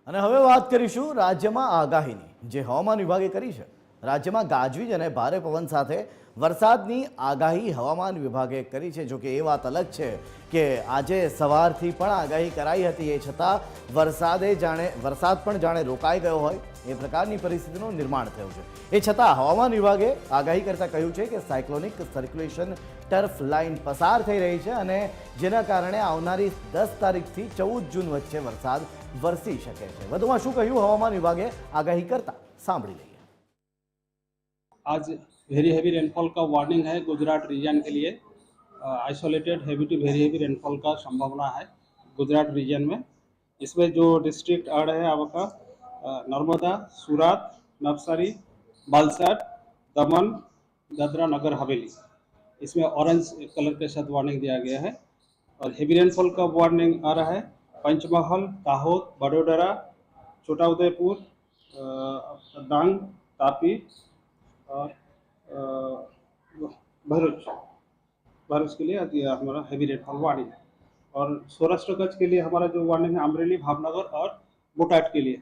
અને હવે વાત કરીશું રાજ્યમાં આગાહીની જે હવામાન વિભાગે કરી છે। રાજ્યમાં ગાજવીજ અને ભારે પવન સાથે વરસાદની આગાહી હવામાન વિભાગે કરી છે। જો કે એ વાત અલગ છે કે આજે સવારથી પણ આગાહી કરાઈ હતી, એ છતાં વરસાદ પણ જાણે રોકાઈ ગયો હોય એ પ્રકારની પરિસ્થિતિનું નિર્માણ થયું છે। એ છતાં હવામાન વિભાગે આગાહી કરતા કહ્યું છે કે સાયક્લોનિક સર્ક્યુલેશન ટર્ફ લાઇન પસાર થઈ રહી છે અને જેના કારણે આવનારી 10 તારીખથી 14 જૂન વચ્ચે વરસાદ વરસી શકે છે। વધુમાં શું કહ્યું હવામાન વિભાગે આગાહી કરતા સાંભળી લઈએ। आज वेरी हेवी रेनफॉल का वार्निंग है गुजरात रीजन के लिए। Isolated heavy to very heavy rainfall का संभावना है गुजरात रीजन में। इसमें जो डिस्ट्रिक्ट आ रहे हैं आपका नर्मदा, सूरत, नवसारी, वलसाड, दमन, दादरा नगर हवेली, इसमें ऑरेंज कलर के साथ वार्निंग दिया गया है। और हेवी रेनफॉल का वार्निंग आ रहा है पंचमहल, दाहोद, बड़ोदरा, छोटा उदयपुर, डांग, तापी और भरूच के लिए हमारा हेवी रेनफॉल वार्निंग है। और सौराष्ट्र कच्छ के लिए हमारा जो वार्निंग है अमरेली, भावनगर और बोटाड के लिए।